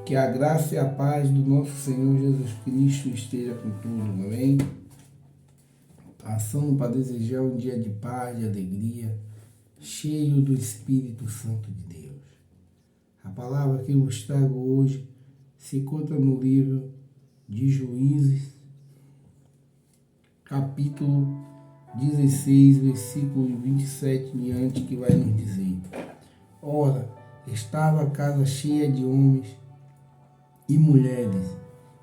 Que a graça e a paz do nosso Senhor Jesus Cristo esteja com tudo, amém? Passando para desejar um dia de paz, de alegria, cheio do Espírito Santo de Deus. A palavra que eu vos trago hoje se encontra no livro de Juízes, capítulo 16, versículo 27 em diante, que vai nos dizer: Ora, estava a casa cheia de homens e mulheres,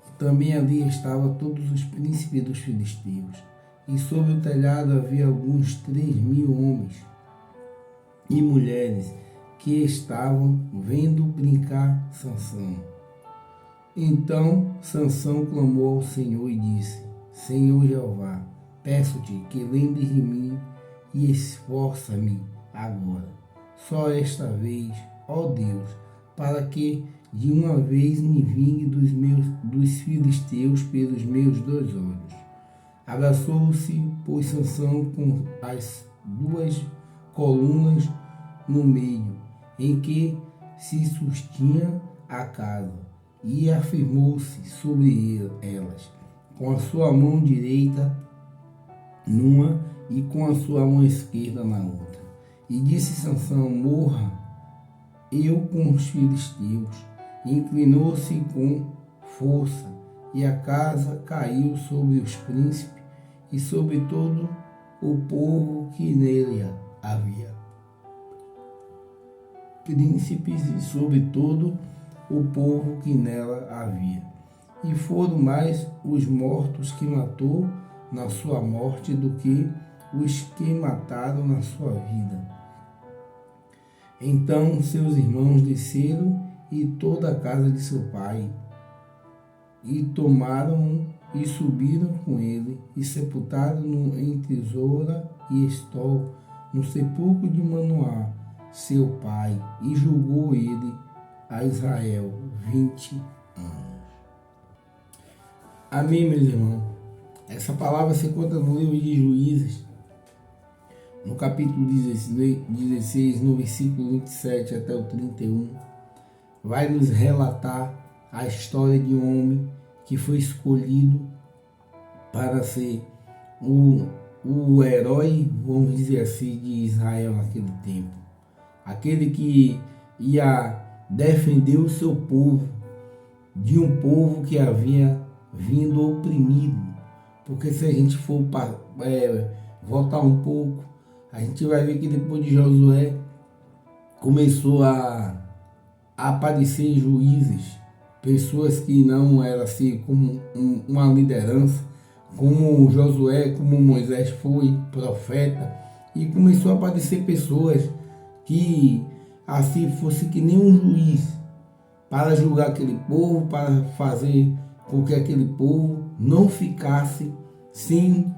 e também ali estavam todos os príncipes dos filisteus, e sobre o telhado havia alguns 3.000 homens e mulheres que estavam vendo brincar Sansão. Então Sansão clamou ao Senhor e disse: Senhor Jeová, peço-te que lembres de mim e esforça-me agora, só esta vez, ó Deus, para que de uma vez me vingue dos filisteus pelos meus 2 olhos. Abraçou-se, pois, Sansão com as 2 colunas no meio, em que se sustinha a casa, e afirmou-se sobre elas, com a sua mão direita numa e com a sua mão esquerda na outra. E disse Sansão: morra eu com os filisteus. E inclinou-se com força, e a casa caiu sobre os príncipes e sobre todo o povo que nele havia. Príncipes e sobre todo o povo que nela havia. E foram mais os mortos que matou na sua morte do que os que mataram na sua vida. Então seus irmãos desceram e toda a casa de seu pai, e tomaram e subiram com ele, e sepultaram-no entre Zora e Estol, no sepulcro de Manoá, seu pai, e julgou ele a Israel 20 anos. Amém, meus irmãos? Essa palavra se encontra no livro de Juízes, no capítulo 16, no versículo 27 até o 31. Vai nos relatar a história de um homem que foi escolhido para ser o herói, vamos dizer assim, de Israel naquele tempo. Aquele que ia defender o seu povo, de um povo que havia vindo oprimido. Porque se a gente for voltar um pouco, a gente vai ver que depois de Josué começou a aparecer juízes, pessoas que não eram assim como uma liderança, como Josué, como Moisés foi profeta, e começou a aparecer pessoas que assim fosse que nem um juiz para julgar aquele povo, para fazer com que aquele povo não ficasse sem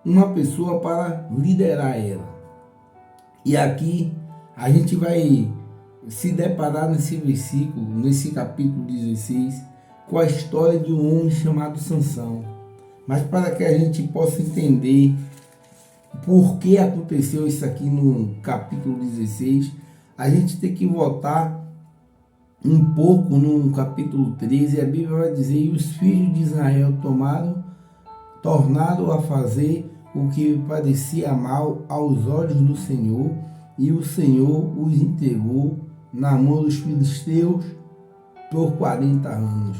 uma pessoa para liderar ela. E aqui a gente vai se deparar nesse versículo, nesse capítulo 16, com a história de um homem chamado Sansão. Mas para que a gente possa entender por que aconteceu isso aqui no capítulo 16, a gente tem que voltar um pouco no capítulo 13, a Bíblia vai dizer: e os filhos de Israel tornaram a fazer o que parecia mal aos olhos do Senhor, e o Senhor os entregou na mão dos filisteus por 40 anos.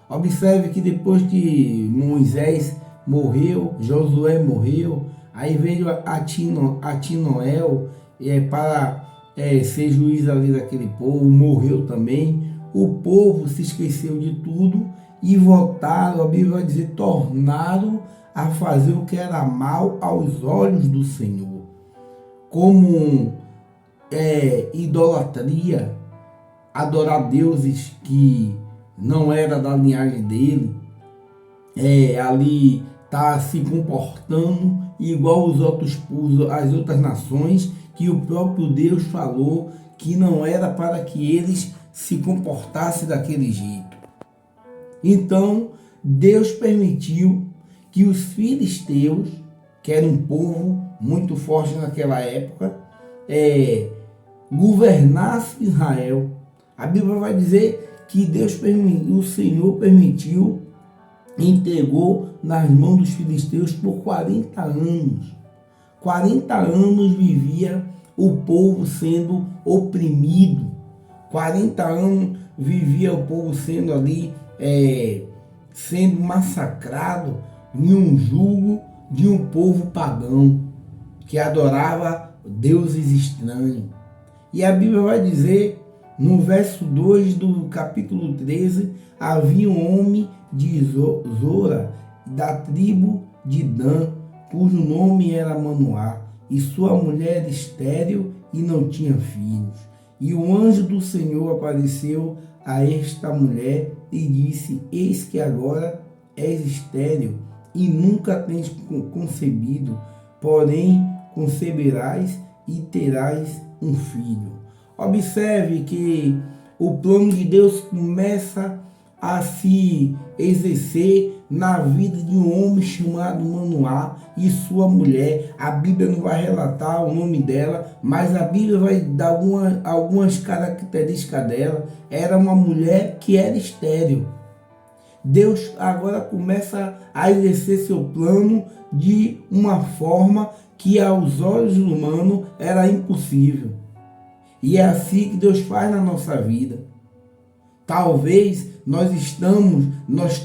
Observe que depois que Moisés morreu, Josué morreu, aí veio Atinoel para ser juiz ali daquele povo, morreu também. O povo se esqueceu de tudo e voltaram, a Bíblia vai dizer, tornaram a fazer o que era mal aos olhos do Senhor, como idolatria, adorar deuses que não era da linhagem dele, ali tá se comportando igual as outras nações, que o próprio Deus falou que não era para que eles se comportassem daquele jeito. Então Deus permitiu que os filisteus, que era um povo muito forte naquela época, governasse Israel. A Bíblia vai dizer que o Senhor permitiu, entregou nas mãos dos filisteus por 40 anos. 40 anos vivia o povo sendo oprimido. 40 anos vivia o povo sendo ali, sendo massacrado em um jugo de um povo pagão que adorava deuses estranhos. E a Bíblia vai dizer, no verso 2 do capítulo 13, havia um homem de Zora, da tribo de Dan, cujo nome era Manoá, e sua mulher era estéril e não tinha filhos. E o anjo do Senhor apareceu a esta mulher e disse: eis que agora és estéril e nunca tens concebido, porém conceberás e terás um filho. Observe que o plano de Deus começa a se exercer na vida de um homem chamado Manoá e sua mulher. A Bíblia não vai relatar o nome dela, mas a Bíblia vai dar algumas características dela. Era uma mulher que era estéril. Deus agora começa a exercer seu plano de uma forma que aos olhos humanos era impossível. E é assim que Deus faz na nossa vida. Talvez nós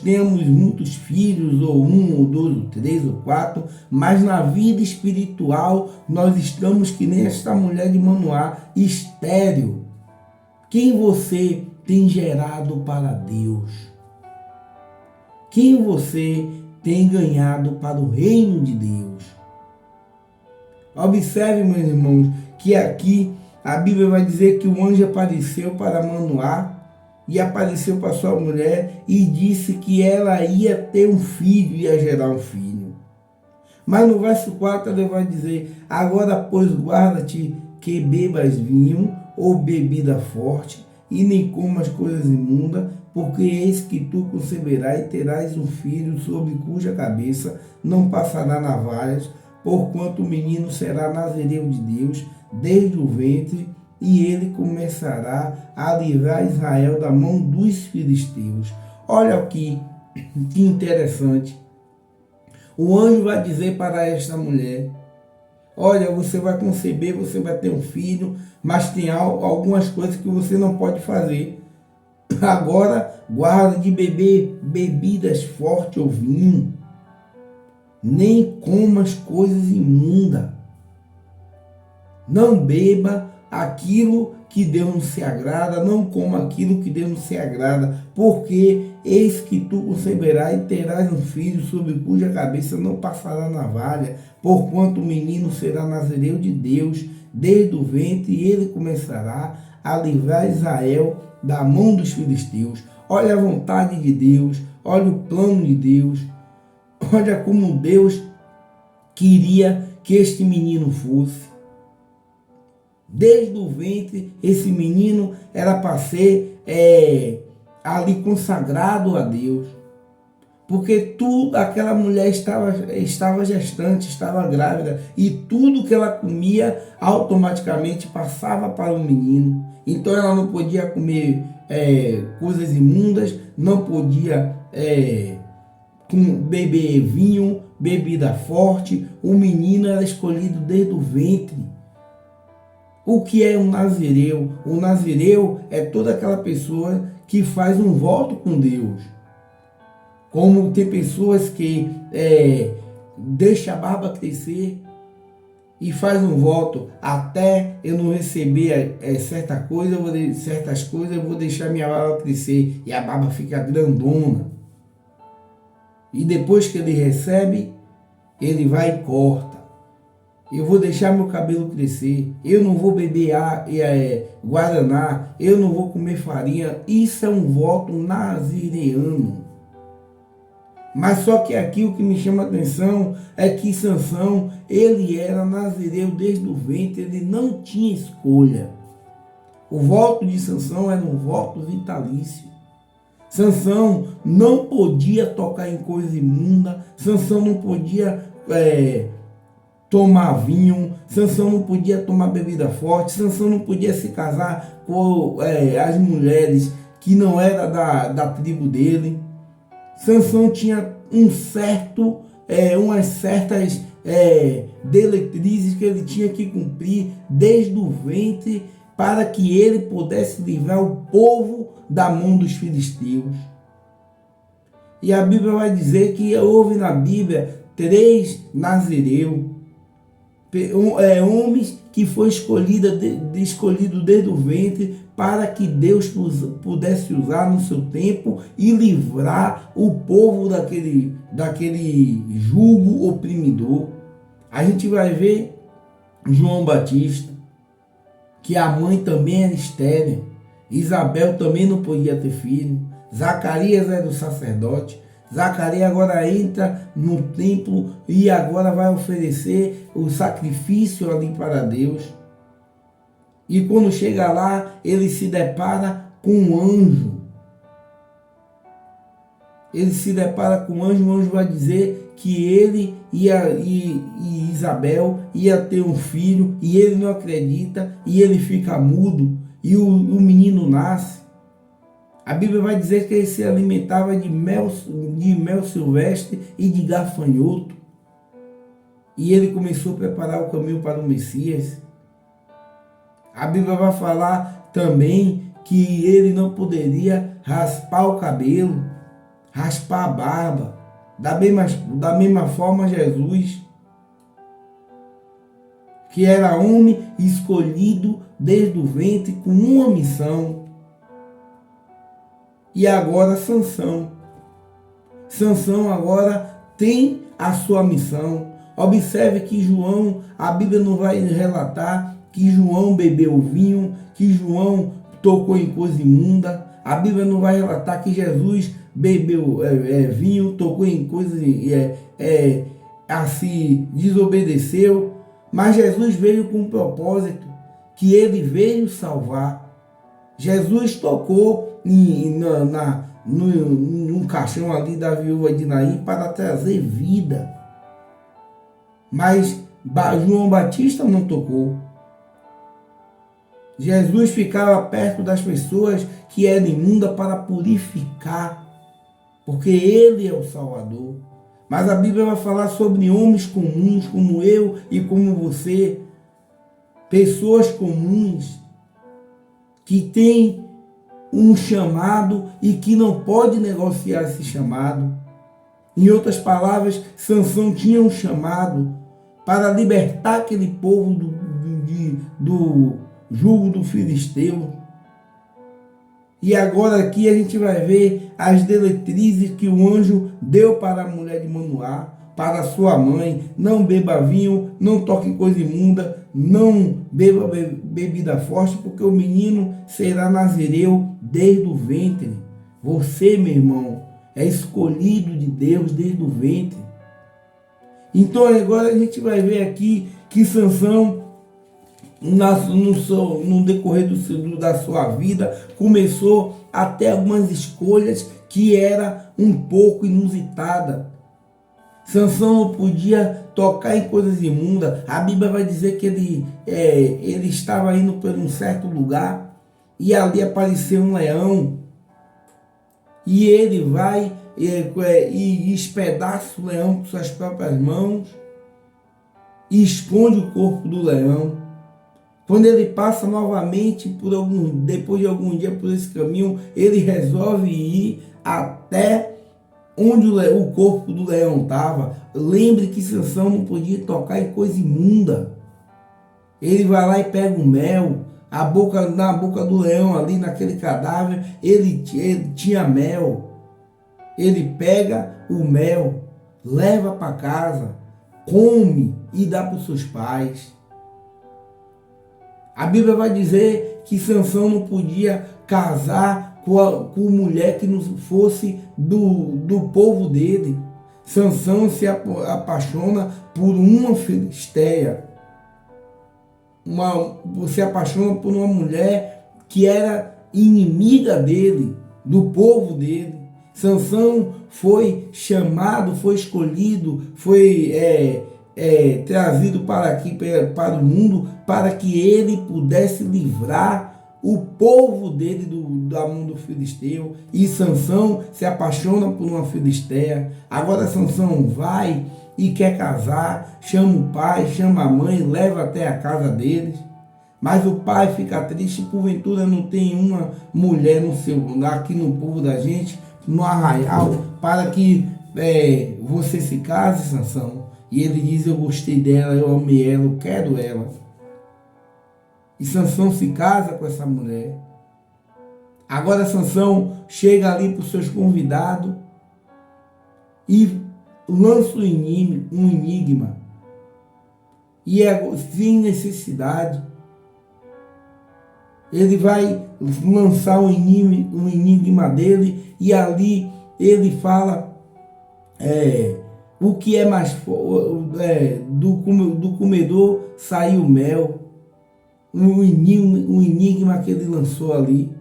temos muitos filhos, ou 1, ou 2, ou 3, ou 4, mas na vida espiritual nós estamos que nem esta mulher de Manoá, estéril. Quem você tem gerado para Deus? Quem você tem ganhado para o reino de Deus? Observe, meus irmãos, que aqui a Bíblia vai dizer que o anjo apareceu para Manoá e apareceu para sua mulher e disse que ela ia ter um filho, ia gerar um filho. Mas no verso 4 ele vai dizer: agora, pois, guarda-te que bebas vinho ou bebida forte e nem comas coisas imundas, porque eis que tu conceberás e terás um filho, sobre cuja cabeça não passará navalhas, porquanto o menino será nazireu de Deus desde o ventre, e ele começará a livrar Israel da mão dos filisteus. Olha aqui, que interessante. O anjo vai dizer para esta mulher: olha, você vai conceber, você vai ter um filho, mas tem algumas coisas que você não pode fazer. Agora, guarda de beber bebidas fortes ou vinho, nem comas coisas imundas. Não beba aquilo que Deus não se agrada, não coma aquilo que Deus não se agrada, porque eis que tu conceberás e terás um filho, sobre cuja cabeça não passará navalha, porquanto o menino será nazireu de Deus desde o ventre, e ele começará a livrar Israel da mão dos filisteus. Olha a vontade de Deus, olha o plano de Deus, olha como Deus queria que este menino fosse. Desde o ventre, esse menino era para ser ali consagrado a Deus. Porque tudo, aquela mulher estava gestante, estava grávida, e tudo que ela comia automaticamente passava para o menino. Então ela não podia comer coisas imundas, não podia beber vinho, bebida forte. O menino era escolhido desde o ventre. O que é um nazireu? O nazireu é toda aquela pessoa que faz um voto com Deus. Como tem pessoas que deixam a barba crescer e faz um voto: até eu não receber certas coisas, eu vou deixar minha barba crescer, e a barba fica grandona. E depois que ele recebe, ele vai e corta. Eu vou deixar meu cabelo crescer, eu não vou beber guaraná, eu não vou comer farinha. Isso é um voto nazireano. Mas só que aqui o que me chama a atenção é que Sansão, ele era nazireu desde o ventre, ele não tinha escolha. O voto de Sansão era um voto vitalício. Sansão não podia tocar em coisa imunda, Sansão não podia tomar vinho, Sansão não podia tomar bebida forte, Sansão não podia se casar com as mulheres que não eram da tribo dele. Sansão tinha umas certas diretrizes que ele tinha que cumprir desde o ventre para que ele pudesse livrar o povo da mão dos filisteus. E a Bíblia vai dizer que houve na Bíblia 3 nazireus, homens que foi escolhido desde o ventre para que Deus pudesse usar no seu tempo e livrar o povo daquele jugo oprimidor. A gente vai ver João Batista, que a mãe também era estéril, Isabel também não podia ter filho, Zacarias era o sacerdote. Zacarias agora entra no templo e agora vai oferecer o sacrifício ali para Deus. E quando chega lá, ele se depara com um anjo. Ele se depara com um anjo, o anjo vai dizer que ele e Isabel ia ter um filho, e ele não acredita, e ele fica mudo, e o menino nasce. A Bíblia vai dizer que ele se alimentava de mel silvestre e de gafanhoto. E ele começou a preparar o caminho para o Messias. A Bíblia vai falar também que ele não poderia raspar o cabelo, raspar a barba. Da mesma forma, Jesus, que era homem escolhido desde o ventre com uma missão. E agora Sansão agora tem a sua missão. Observe que João, a Bíblia não vai relatar que João bebeu vinho, que João tocou em coisa imunda. A Bíblia não vai relatar que Jesus bebeu vinho, tocou em coisas assim, desobedeceu. Mas Jesus veio com um propósito, que ele veio salvar. Jesus tocou num caixão ali da viúva de Naim para trazer vida. Mas João Batista não tocou. Jesus ficava perto das pessoas que eram imundas para purificar, porque ele é o Salvador. Mas a Bíblia vai falar sobre homens comuns, como eu e como você, pessoas comuns, que têm um chamado e que não pode negociar esse chamado. Em outras palavras, Sansão tinha um chamado para libertar aquele povo do jugo do filisteu. E agora aqui a gente vai ver as diretrizes que o anjo deu para a mulher de Manoá, para a sua mãe: não beba vinho, não toque em coisa imunda, não beba bebida forte, porque o menino será nazireu desde o ventre. Você, meu irmão, é escolhido de Deus desde o ventre. Então agora a gente vai ver aqui que Sansão, no decorrer da sua vida, começou a ter algumas escolhas que era um pouco inusitada. Sansão não podia tocar em coisas imundas. A Bíblia vai dizer que ele estava indo por um certo lugar e ali apareceu um leão. E ele vai e espedaça o leão com suas próprias mãos e esconde o corpo do leão. Quando ele passa novamente depois de algum dia por esse caminho, ele resolve ir até onde o corpo do leão estava. Lembre que Sansão não podia tocar em coisa imunda. Ele vai lá e pega o mel, na boca do leão ali, naquele cadáver, ele tinha mel. Ele pega o mel, leva para casa, come e dá para os seus pais. A Bíblia vai dizer que Sansão não podia casar com mulher que não fosse do povo dele. Sansão se apaixona por uma filisteia. Se apaixona por uma mulher que era inimiga dele, do povo dele. Sansão foi chamado, foi escolhido, foi trazido para aqui, para o mundo, para que ele pudesse livrar o povo dele da mão do filisteu. E Sansão se apaixona por uma filisteia. Agora Sansão vai e quer casar, chama o pai, chama a mãe, leva até a casa deles. Mas o pai fica triste, porventura não tem uma mulher aqui no povo da gente, no arraial, para que você se case, Sansão. E ele diz: eu gostei dela, eu amei ela, eu quero ela. E Sansão se casa com essa mulher. Agora Sansão chega ali para os seus convidados e lança um enigma. E sem necessidade. Ele vai lançar um enigma dele, e ali ele fala o que é mais do comedor saiu mel. Um enigma que ele lançou ali,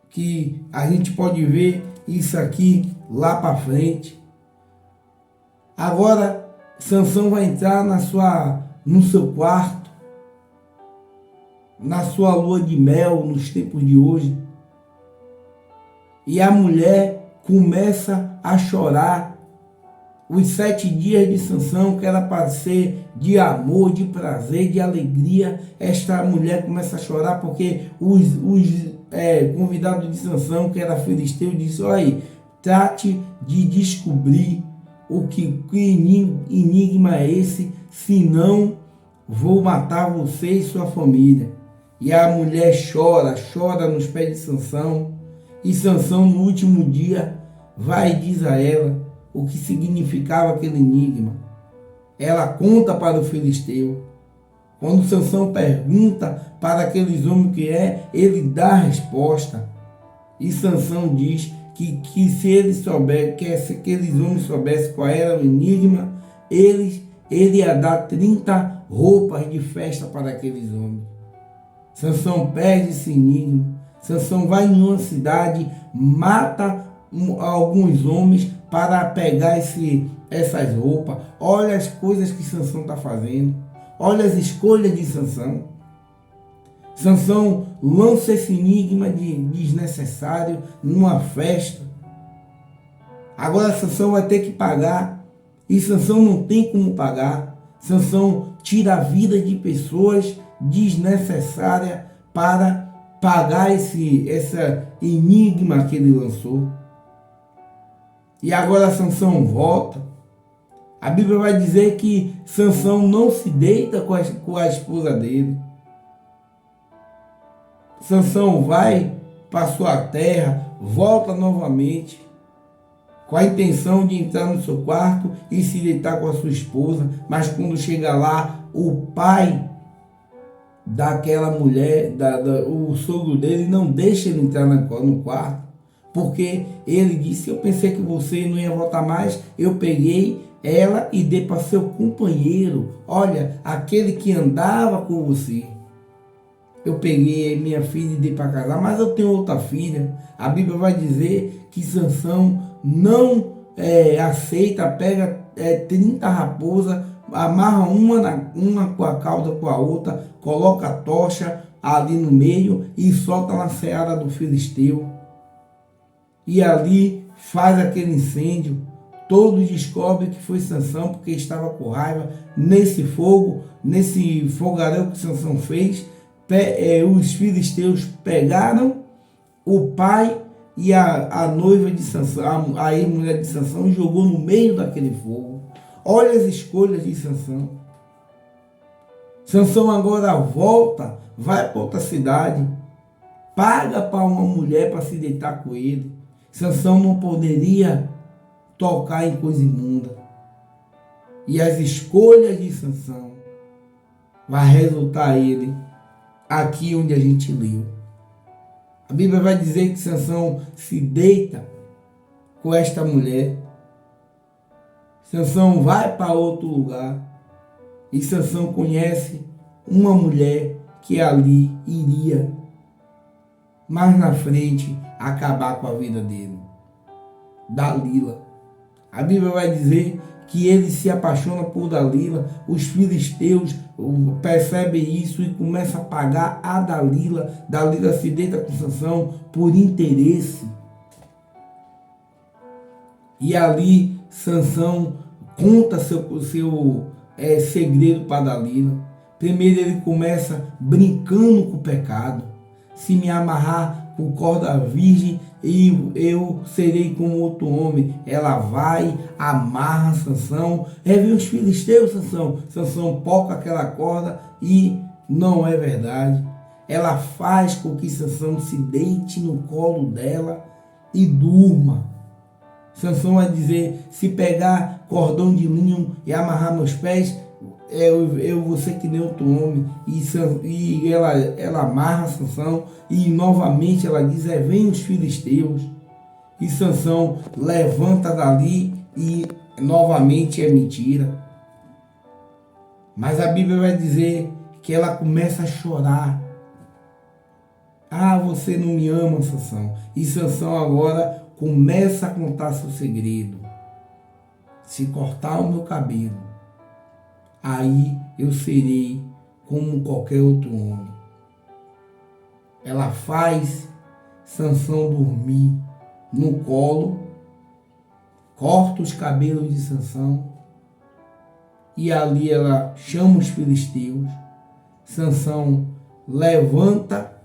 que a gente pode ver isso aqui lá para frente. Agora Sansão vai entrar no seu quarto, na sua lua de mel, nos tempos de hoje, e a mulher começa a chorar. Os 7 dias de Sansão, que era para ser de amor, de prazer, de alegria, esta mulher começa a chorar porque os convidados de Sansão, que era filisteu, disse: olha aí, trate de descobrir que enigma é esse, senão vou matar você e sua família. E a mulher chora nos pés de Sansão, e Sansão no último dia vai e diz a ela o que significava aquele enigma. Ela conta para o filisteu. Quando Sansão pergunta para aqueles homens o que é, ele dá a resposta. E Sansão diz que se ele souber, que se aqueles homens soubessem qual era o enigma, ele ia dar 30 roupas de festa para aqueles homens. Sansão perde esse enigma. Sansão vai em uma cidade, mata alguns homens para pegar essas roupas. Olha as coisas que Sansão está fazendo. Olha as escolhas de Sansão. Sansão lança esse enigma desnecessário numa festa. Agora Sansão vai ter que pagar. E Sansão não tem como pagar. Sansão tira a vida de pessoas desnecessárias para pagar esse enigma que ele lançou. E agora Sansão volta. A Bíblia vai dizer que Sansão não se deita com a esposa dele. Sansão vai para sua terra, volta novamente, com a intenção de entrar no seu quarto e se deitar com a sua esposa. Mas quando chega lá, o pai daquela mulher, o sogro dele, não deixa ele entrar no quarto. Porque ele disse: eu pensei que você não ia voltar mais, eu peguei ela e dei para seu companheiro, olha, aquele que andava com você. Eu peguei minha filha e dei para casar, mas eu tenho outra filha. A Bíblia vai dizer que Sansão não aceita, pega 30 raposas, amarra uma com a cauda com a outra, coloca a tocha ali no meio e solta na seara do filisteu. E ali faz aquele incêndio. Todos descobrem que foi Sansão, porque estava com raiva. Nesse fogo, nesse fogaréu que Sansão fez, os filisteus pegaram o pai e a noiva de Sansão, a mulher de Sansão, e jogou no meio daquele fogo. Olha as escolhas de Sansão. Sansão agora volta, vai para outra cidade, paga para uma mulher para se deitar com ele. Sansão não poderia tocar em coisa imunda. E as escolhas de Sansão vai resultar ele aqui onde a gente leu. A Bíblia vai dizer que Sansão se deita com esta mulher. Sansão vai para outro lugar. E Sansão conhece uma mulher que ali iria, mais na frente, acabar com a vida dele. Dalila. A Bíblia vai dizer que ele se apaixona por Dalila. Os filisteus percebem isso e começam a pagar a Dalila. Dalila se deita com Sansão por interesse. E ali Sansão conta seu segredo para Dalila. Primeiro ele começa brincando com o pecado. Se me amarrar com corda virgem, eu serei como outro homem. Ela vai, amarra Sansão. Vem os filisteus, Sansão poca aquela corda e não é verdade. Ela faz com que Sansão se deite no colo dela e durma. Sansão vai dizer: se pegar cordão de linho e amarrar meus pés, eu vou ser que nem outro homem. E ela amarra Sansão e novamente ela diz: vem os filisteus. E Sansão levanta dali e novamente é mentira. Mas a Bíblia vai dizer que ela começa a chorar. Ah, você não me ama, Sansão. E Sansão agora começa a contar seu segredo. Se cortar o meu cabelo, aí eu serei como qualquer outro homem. Ela faz Sansão dormir no colo, corta os cabelos de Sansão e ali ela chama os filisteus. Sansão levanta,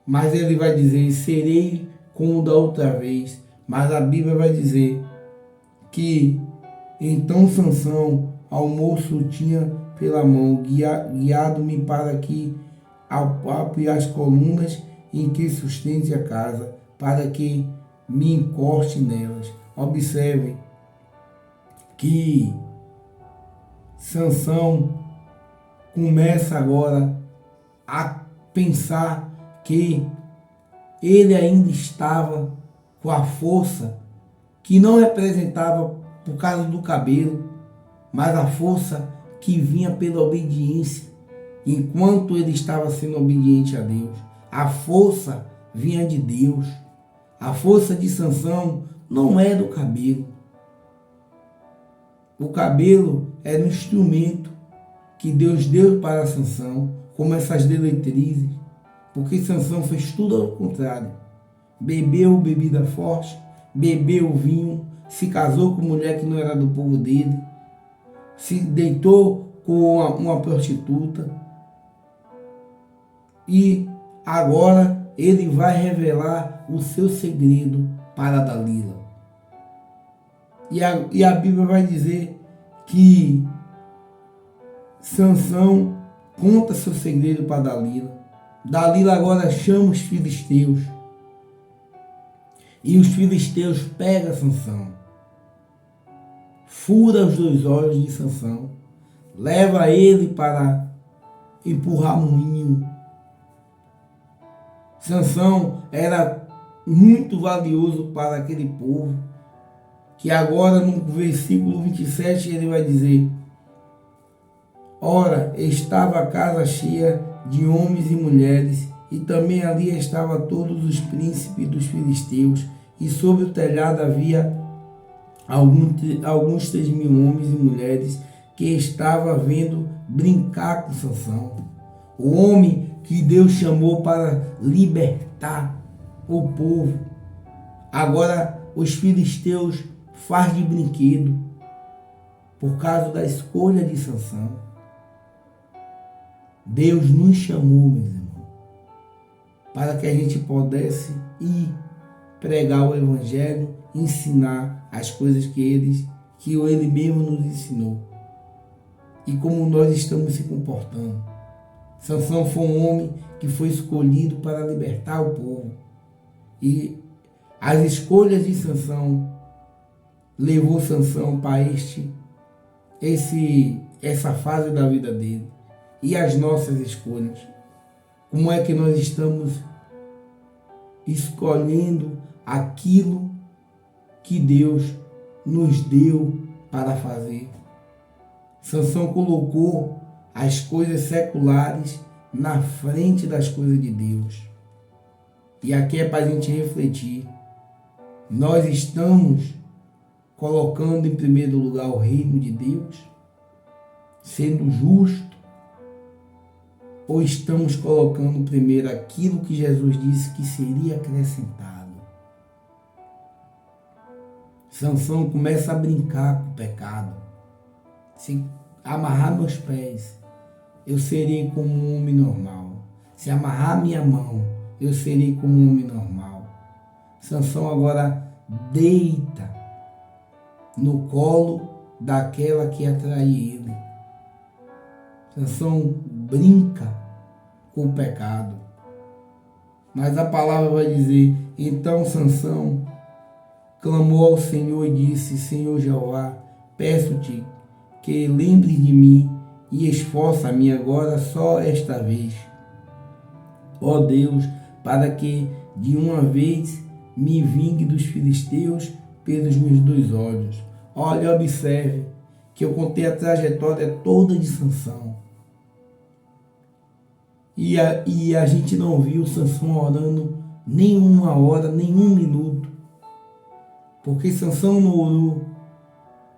mas ele vai dizer: serei como da outra vez. Mas a Bíblia vai dizer que então Sansão ao moço tinha pela mão, guiado-me para que apoie as colunas em que sustente a casa, para que me encoste nelas. Observe que Sansão começa agora a pensar que ele ainda estava com a força que não representava por causa do cabelo, mas a força que vinha pela obediência. Enquanto ele estava sendo obediente a Deus, a força vinha de Deus. A força de Sansão não é do cabelo. O cabelo era um instrumento que Deus deu para Sansão, como essas diretrizes, porque Sansão fez tudo ao contrário. Bebeu bebida forte, bebeu vinho, se casou com mulher que não era do povo dele, se deitou com uma prostituta e agora ele vai revelar o seu segredo para Dalila. E a Bíblia vai dizer que Sansão conta seu segredo para Dalila. Dalila agora chama os filisteus. E os filisteus pegam Sansão, fura os 2 olhos de Sansão, leva ele para empurrar moinho. Sansão era muito valioso para aquele povo, que agora no versículo 27 ele vai dizer: ora, estava a casa cheia de homens e mulheres, e também ali estavam todos os príncipes dos filisteus, e sobre o telhado havia alguns 3.000 homens e mulheres que estavam vendo brincar com Sansão. O homem que Deus chamou para libertar o povo, agora os filisteus faz de brinquedo por causa da escolha de Sansão. Deus nos chamou, meus irmãos, para que a gente pudesse ir pregar o Evangelho, ensinar as coisas que Ele mesmo nos ensinou. E como nós estamos se comportando. Sansão foi um homem que foi escolhido para libertar o povo. E as escolhas de Sansão levou Sansão para essa fase da vida dele. E as nossas escolhas. Como é que nós estamos escolhendo aquilo que Deus nos deu para fazer? Sansão colocou as coisas seculares na frente das coisas de Deus. E aqui é para a gente refletir. Nós estamos colocando em primeiro lugar o reino de Deus, sendo justo, ou estamos colocando primeiro aquilo que Jesus disse que seria acrescentado? Sansão começa a brincar com o pecado. Se amarrar meus pés, eu serei como um homem normal. Se amarrar minha mão, eu serei como um homem normal. Sansão agora deita no colo daquela que atrai ele. Sansão brinca com o pecado. Mas a palavra vai dizer, então Sansão clamou ao Senhor e disse, Senhor Jeová, peço-te que lembre de mim e esforça-me agora só esta vez. Ó Deus, para que de uma vez me vingue dos filisteus pelos meus 2 olhos. Olha, observe que eu contei a trajetória toda de Sansão. E a gente não viu Sansão orando nem 1 hora, nem 1 minuto. Porque Sansão não orou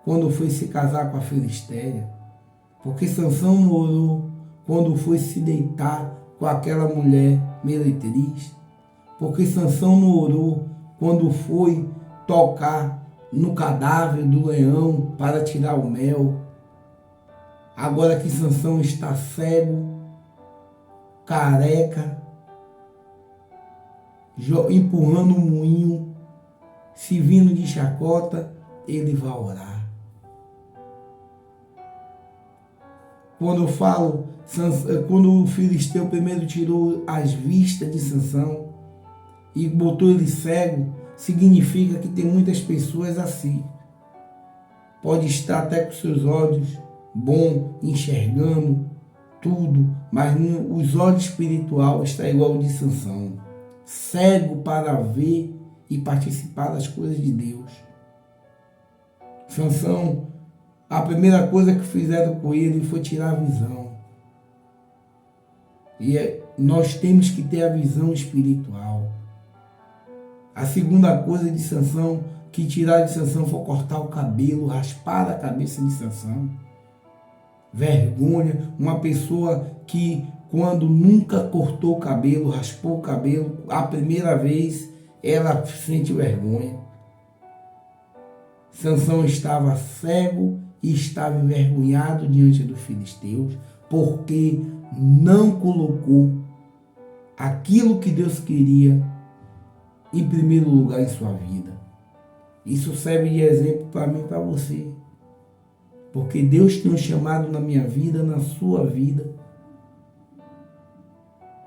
quando foi se casar com a Filistéia. Porque Sansão não orou quando foi se deitar com aquela mulher meretriz. Porque Sansão não orou quando foi tocar no cadáver do leão para tirar o mel. Agora que Sansão está cego, careca, empurrando um moinho, se vindo de chacota, ele vai orar. Quando eu falo, quando o filisteu primeiro tirou as vistas de Sansão e botou ele cego, significa que tem muitas pessoas assim. Pode estar até com seus olhos bom, enxergando tudo, mas os olhos espiritual está igual ao de Sansão, cego para ver e participar das coisas de Deus. Sansão, a primeira coisa que fizeram com ele foi tirar a visão. E nós temos que ter a visão espiritual. A segunda coisa de Sansão, que tirar de Sansão, foi cortar o cabelo, raspar a cabeça de Sansão. Vergonha, uma pessoa que quando nunca cortou o cabelo, raspou o cabelo, a primeira vez ela sente vergonha. Sansão estava cego e estava envergonhado diante dos filisteus, porque não colocou aquilo que Deus queria em primeiro lugar em sua vida. Isso serve de exemplo para mim e para você. Porque Deus tem um chamado na minha vida, na sua vida.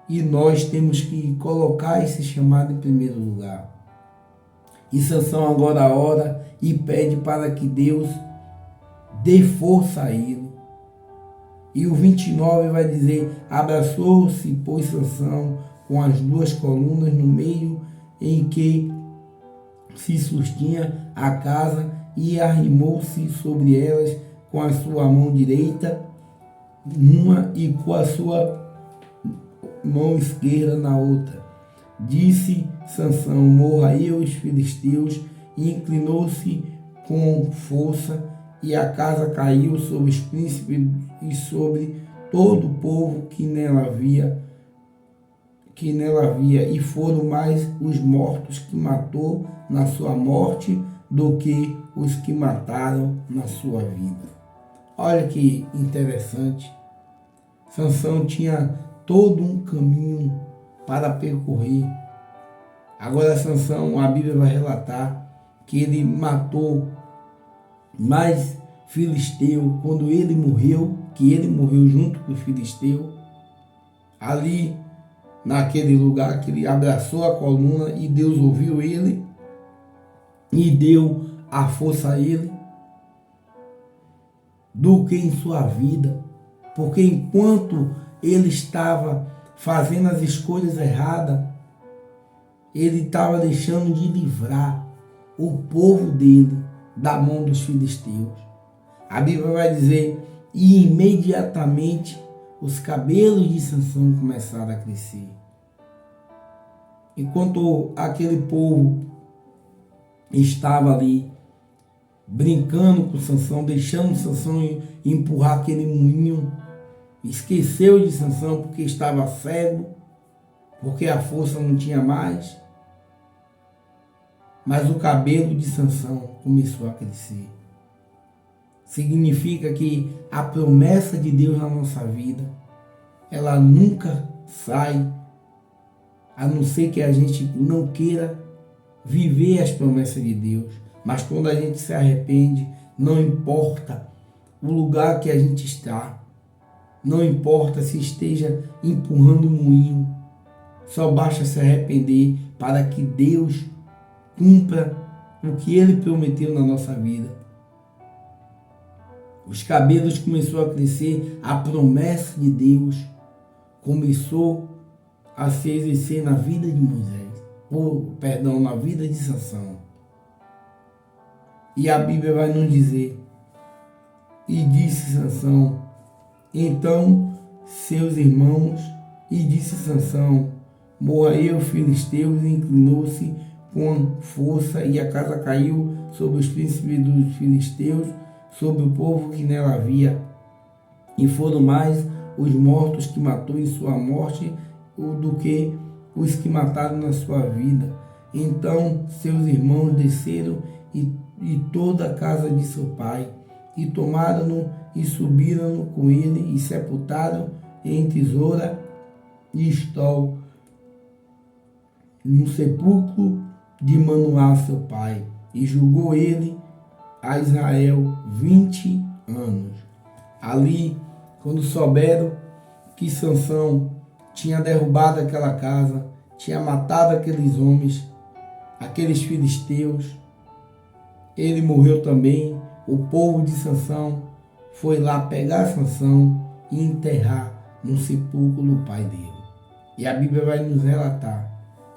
E nós temos que colocar esse chamado em primeiro lugar. E Sansão agora ora e pede para que Deus dê força a ele. E o 29 vai dizer, abraçou-se, pois, Sansão com as 2 colunas no meio em que se sustinha a casa e arrimou-se sobre elas com a sua mão direita numa e com a sua mão esquerda na outra. Disse Sansão, morra eu os filisteus, e inclinou-se com força, e a casa caiu sobre os príncipes e sobre todo o povo que nela havia, e foram mais os mortos que matou na sua morte do que os que mataram na sua vida. Olha que interessante. Sansão tinha todo um caminho para percorrer. Agora Sansão, a Bíblia vai relatar que ele matou mais filisteu quando ele morreu, que ele morreu junto com o filisteu, ali naquele lugar que ele abraçou a coluna e Deus ouviu ele e deu a força a ele, do que em sua vida. Porque enquanto ele estava fazendo as escolhas erradas, ele estava deixando de livrar o povo dele da mão dos filisteus. A Bíblia vai dizer, e imediatamente os cabelos de Sansão começaram a crescer. Enquanto aquele povo estava ali brincando com Sansão, deixando Sansão empurrar aquele moinho. Esqueceu de Sansão porque estava cego, porque a força não tinha mais. Mas o cabelo de Sansão começou a crescer. Significa que a promessa de Deus na nossa vida, ela nunca sai, a não ser que a gente não queira viver as promessas de Deus. Mas quando a gente se arrepende, não importa o lugar que a gente está, não importa se esteja empurrando o moinho, só basta se arrepender para que Deus cumpra o que Ele prometeu na nossa vida. Os cabelos começou a crescer, a promessa de Deus começou a se exercer na vida de Moisés, na vida de Sansão. E a Bíblia vai nos dizer, e disse Sansão, então seus irmãos, e disse Sansão, morra eu, filisteus, e inclinou-se com força, e a casa caiu sobre os príncipes dos filisteus, sobre o povo que nela havia, e foram mais os mortos que matou em sua morte do que os que mataram na sua vida. Então seus irmãos desceram e toda a casa de seu pai, e tomaram-no e subiram-no com ele, e sepultaram em Tesoura e Estol, no sepulcro de Manoá seu pai, e julgou ele a Israel 20 anos. Ali, quando souberam que Sansão tinha derrubado aquela casa, tinha matado aqueles homens, aqueles filisteus, ele morreu também. O povo de Sansão foi lá pegar Sansão e enterrar no sepulcro do pai dele. E a Bíblia vai nos relatar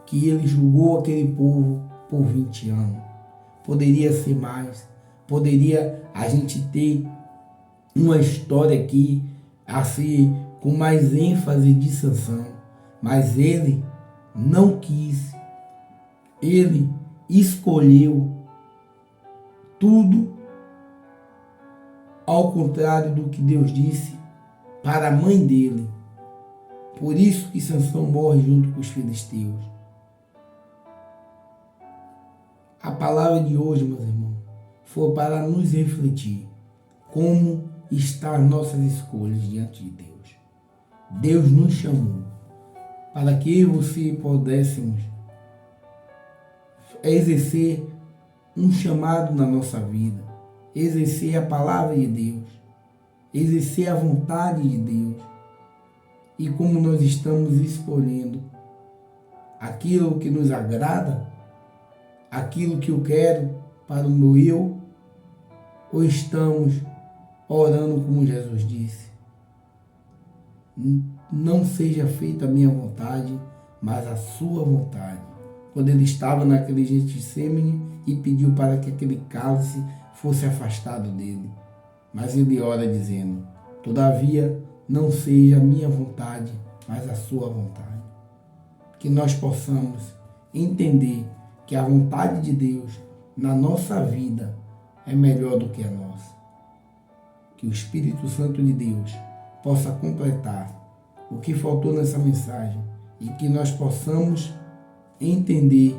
que ele julgou aquele povo por 20 anos. Poderia ser mais, poderia a gente ter uma história aqui assim com mais ênfase de Sansão, mas ele não quis, ele escolheu tudo ao contrário do que Deus disse para a mãe dele. Por isso que Sansão morre junto com os filisteus. A palavra de hoje, meus irmãos, foi para nos refletir como estão as nossas escolhas diante de Deus. Deus nos chamou para que eu e você pudéssemos exercer um chamado na nossa vida, exercer a palavra de Deus, exercer a vontade de Deus. E como nós estamos escolhendo aquilo que nos agrada, aquilo que eu quero para o meu eu, ou estamos orando como Jesus disse, não seja feita a minha vontade, mas a sua vontade. Quando ele estava naquele Getsêmani e pediu para que aquele cálice fosse afastado dele. Mas ele ora dizendo, todavia não seja a minha vontade, mas a sua vontade. Que nós possamos entender que a vontade de Deus na nossa vida é melhor do que a nossa. Que o Espírito Santo de Deus possa completar o que faltou nessa mensagem e que nós possamos entender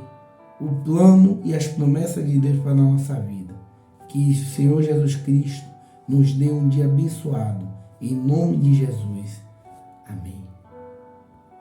o plano e as promessas de Deus para a nossa vida. Que o Senhor Jesus Cristo nos dê um dia abençoado. Em nome de Jesus. Amém.